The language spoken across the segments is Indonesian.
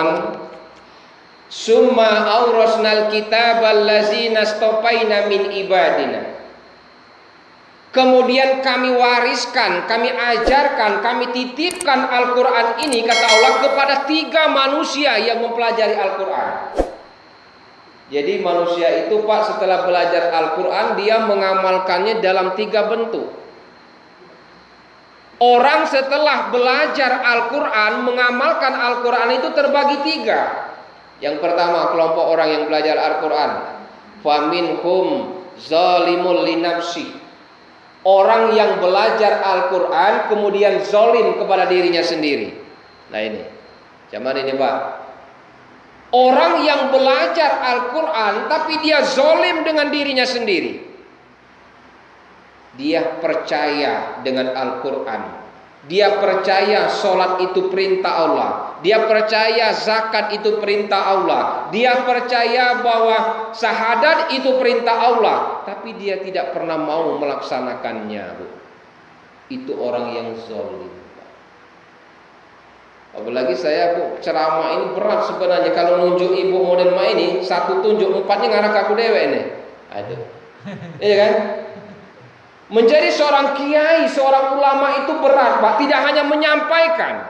berfirman, "Summa aurasnal kitabal ladzina stopaina min ibadina." Kemudian kami wariskan, kami ajarkan, kami titipkan Al-Quran ini, kata Allah, kepada 3 manusia yang mempelajari Al-Quran. Jadi manusia itu Pak, setelah belajar Al-Quran, dia mengamalkannya dalam 3 bentuk. Orang setelah belajar Al-Quran, mengamalkan Al-Quran itu terbagi 3. Yang pertama, kelompok orang yang belajar Al-Quran, faminhum zalimul linafsi. Orang yang belajar Al-Quran kemudian zalim kepada dirinya sendiri. Nah ini, zaman ini Pak, orang yang belajar Al-Quran tapi dia zalim dengan dirinya sendiri. Dia percaya dengan Al-Quran, dia percaya sholat itu perintah Allah, dia percaya zakat itu perintah Allah, dia percaya bahwa syahadat itu perintah Allah, tapi dia tidak pernah mau melaksanakannya, Bu. Itu orang yang zalim. Apalagi saya, Bu, ceramah ini berat sebenarnya. Kalau nunjuk ibu model ini, 1 tunjuk 4-nya ngarah ke aku dewe ini. Aduh. Iya kan? Menjadi seorang kiai, seorang ulama itu berat, Pak. Tidak hanya menyampaikan.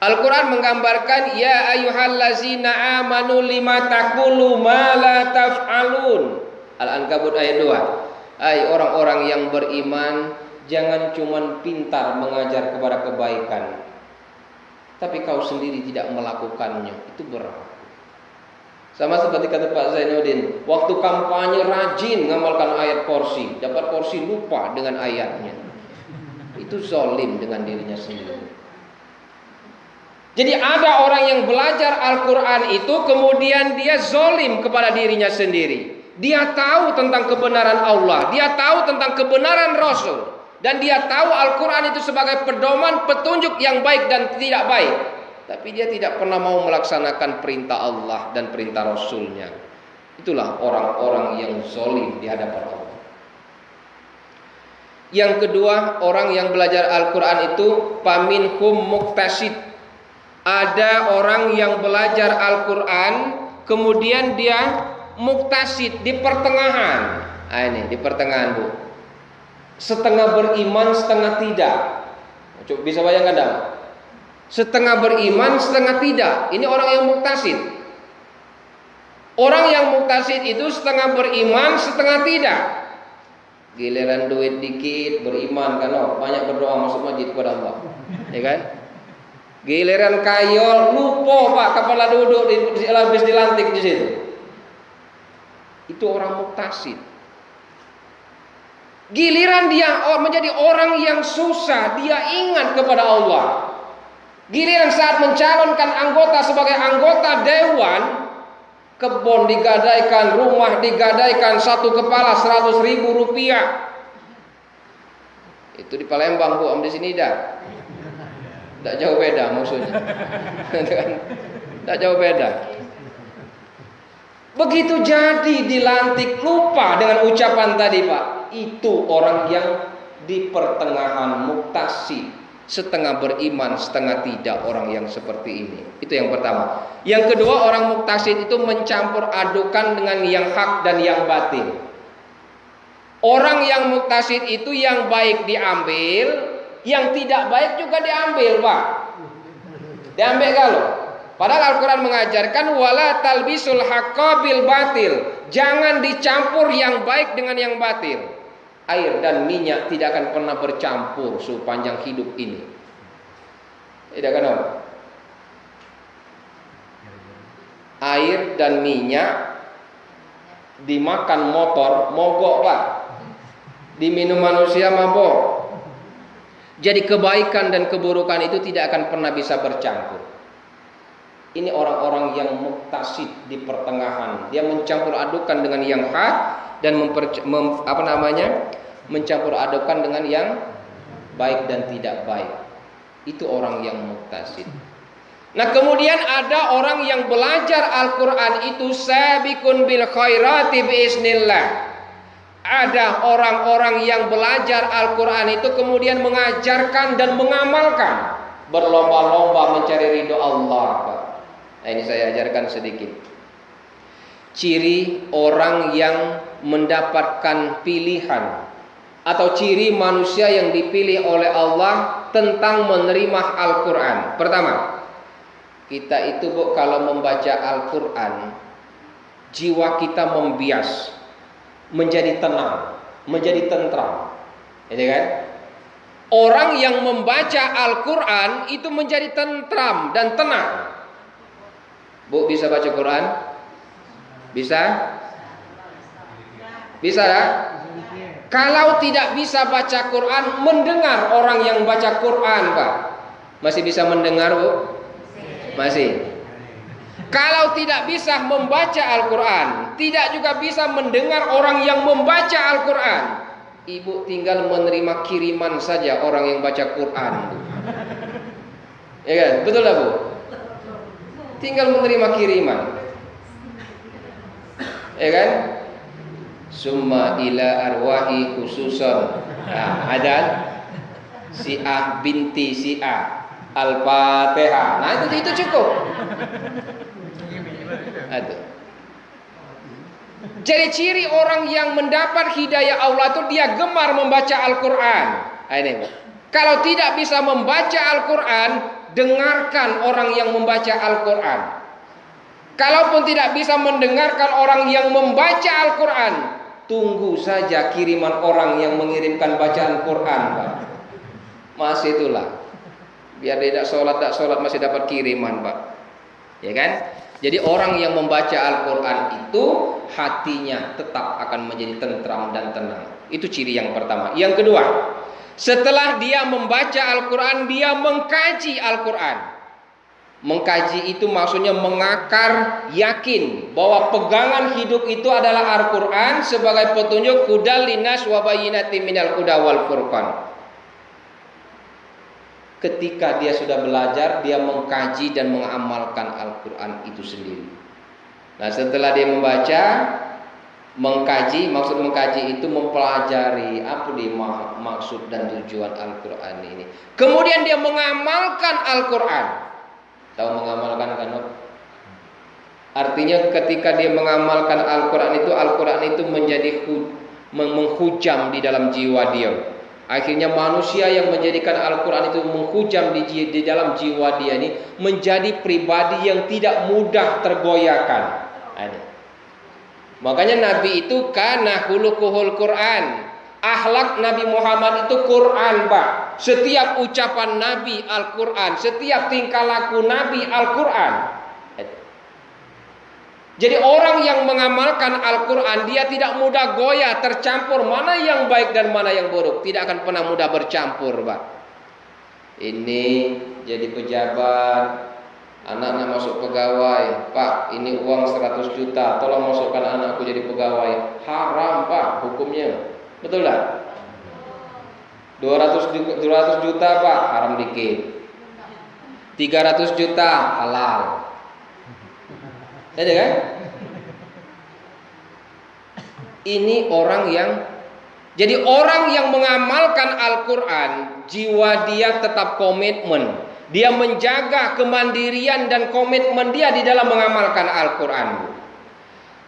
Al-Quran menggambarkan, ya ayyuhallazina amanu lima taqulu ma la taf'alun. Al-Ankabut ayat 2. Hai orang-orang yang beriman, jangan cuman pintar mengajar kepada kebaikan, tapi kau sendiri tidak melakukannya. Itu berat. Sama seperti kata Pak Zainuddin, waktu kampanye rajin ngamalkan ayat kursi, dapat kursi lupa dengan ayatnya. Itu zalim dengan dirinya sendiri. Jadi ada orang yang belajar Al-Quran itu kemudian dia zalim kepada dirinya sendiri. Dia tahu tentang kebenaran Allah, dia tahu tentang kebenaran Rasul, dan dia tahu Al-Quran itu sebagai pedoman petunjuk yang baik dan tidak baik. Tapi dia tidak pernah mau melaksanakan perintah Allah dan perintah Rasulnya. Itulah orang-orang yang zalim di hadapan Allah. Yang kedua, orang yang belajar Al-Quran itu faminhum muqtasid. Ada orang yang belajar Al-Quran kemudian dia muqtasid, di pertengahan. Nah ini di pertengahan, Bu. Setengah beriman, setengah tidak. Coba bisa bayangkan dong. Setengah beriman, setengah tidak. Ini orang yang muqtasid. Orang yang muqtasid itu setengah beriman, setengah tidak. Giliran duit dikit beriman kan, oh, banyak berdoa masuk masjid kepada Allah, ya kan? Giliran kayol lupa Pak, kepala duduk habis dilantik di situ. Itu orang muqtasid. Giliran dia menjadi orang yang susah, dia ingat kepada Allah. Giliran saat mencalonkan anggota sebagai anggota dewan, kebun digadaikan, rumah digadaikan, 1 kepala 100.000 rupiah. Itu di Palembang, Bu, di sini dah. Tak jauh beda maksudnya. Tak jauh beda. Begitu jadi dilantik lupa dengan ucapan tadi, Pak. Itu orang yang di pertengahan muqtasid. Setengah beriman, setengah tidak, orang yang seperti ini. Itu yang pertama. Yang kedua, orang muqtasid itu mencampur adukan dengan yang hak dan yang batil. Orang yang muqtasid itu yang baik diambil, yang tidak baik juga diambil, Pak. Diambil kalau. Padahal Al-Quran mengajarkan wala talbisul haqqa bil batil. Jangan dicampur yang baik dengan yang batil. Air dan minyak tidak akan pernah bercampur sepanjang hidup ini. Tidak kan, Om? Air dan minyak dimakan motor mogok, Pak. Diminum manusia mabok. Jadi kebaikan dan keburukan itu tidak akan pernah bisa bercampur. Ini orang-orang yang muqtasid di pertengahan. Dia mencampur adukan dengan yang hak dan mencampur adukan dengan yang baik dan tidak baik. Itu orang yang muqtasid. Nah, kemudian ada orang yang belajar Al-Quran itu sabiqun bil khairati biiznillah. Ada orang-orang yang belajar Al-Quran itu kemudian mengajarkan dan mengamalkan. berlomba-lomba mencari ridho Allah, Pak. Nah, ini saya ajarkan sedikit. Ciri orang yang mendapatkan pilihan atau ciri manusia yang dipilih oleh Allah tentang menerima Al-Quran. Pertama, kita itu Bu, kalau membaca Al-Quran, jiwa kita membias, menjadi tenang, menjadi tentram. Gitu kan? Orang yang membaca Al-Quran itu menjadi tentram dan tenang. Bu, bisa baca Quran? Bisa? Bisa ya? Kalau tidak bisa baca Quran, mendengar orang yang baca Quran, Pak. Masih bisa mendengar, Bu? Masih. Kalau tidak bisa membaca Al-Quran, tidak juga bisa mendengar orang yang membaca Al-Quran, Ibu tinggal menerima kiriman saja orang yang baca Quran. Ya kan? Betul lah, Bu? Tinggal menerima kiriman. Ya kan? Summa ila arwahi khususan. Nah, ada si A binti si A. Al-Fatihah. Nah, itu cukup. Aduh. Jadi ciri orang yang mendapat hidayah Allah itu dia gemar membaca Al-Quran. Ini, kalau tidak bisa membaca Al-Quran, dengarkan orang yang membaca Al-Quran. Kalaupun tidak bisa mendengarkan orang yang membaca Al-Quran, tunggu saja kiriman orang yang mengirimkan bacaan Quran, Pak. Masih itulah. Biar dia tidak sholat masih dapat kiriman, Pak. Ya kan? Jadi orang yang membaca Al-Quran itu hatinya tetap akan menjadi tentram dan tenang. Itu ciri yang pertama. Yang kedua, setelah dia membaca Al-Quran, dia mengkaji Al-Quran. Mengkaji itu maksudnya mengakar, yakin bahwa pegangan hidup itu adalah Al-Quran sebagai petunjuk hudal linas wa bayyinatin minal huda wal furqan. Ketika dia sudah belajar, dia mengkaji dan mengamalkan Al-Quran itu sendiri. Nah, setelah dia membaca, mengkaji, maksud mengkaji itu mempelajari apa di maksud dan tujuan Al-Quran ini. Kemudian dia mengamalkan Al-Quran. Tahu mengamalkan kan? Artinya ketika dia mengamalkan Al-Quran itu menjadi menghujam di dalam jiwa dia. Akhirnya manusia yang menjadikan Al-Quran itu menghujam di dalam jiwa dia ini menjadi pribadi yang tidak mudah tergoyahkan. Makanya Nabi itu kana khuluquhul Quran. Akhlak Nabi Muhammad itu Quran, Pak. Setiap ucapan Nabi Al-Quran, setiap tingkah laku Nabi Al-Quran. Jadi orang yang mengamalkan Al-Quran, dia tidak mudah goyah, tercampur mana yang baik dan mana yang buruk. Tidak akan pernah mudah bercampur, Pak. Ini jadi pejabat, anaknya masuk pegawai. Pak, ini uang 100 juta, tolong masukkan anakku jadi pegawai. Haram, Pak, hukumnya. Betul tak? 200 juta, Pak, haram dikit. 300 juta halal. Ada kan? Ini orang yang jadi orang yang mengamalkan Al-Quran, jiwa dia tetap komitmen. Dia menjaga kemandirian dan komitmen dia di dalam mengamalkan Al-Quran.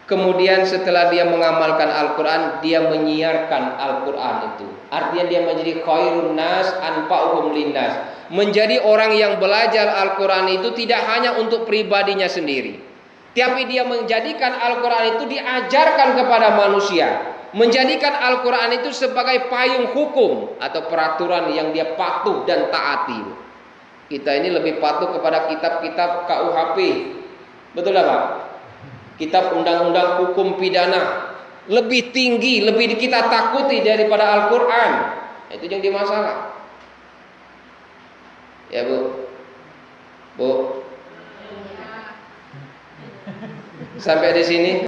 Kemudian setelah dia mengamalkan Al-Quran, dia menyiarkan Al-Quran itu. Artinya dia menjadi khairun nas anfa'uhum linnas. Menjadi orang yang belajar Al-Quran itu tidak hanya untuk pribadinya sendiri, tapi dia menjadikan Al-Quran itu diajarkan kepada manusia. Menjadikan Al-Quran itu sebagai payung hukum atau peraturan yang dia patuh dan taati. Kita ini lebih patuh kepada kitab-kitab KUHP. Betul tak, Pak? Kitab undang-undang hukum pidana lebih tinggi, lebih kita takuti daripada Al-Quran. Itu yang jadi masalah. Ya, Bu. Bu. Sampai di sini.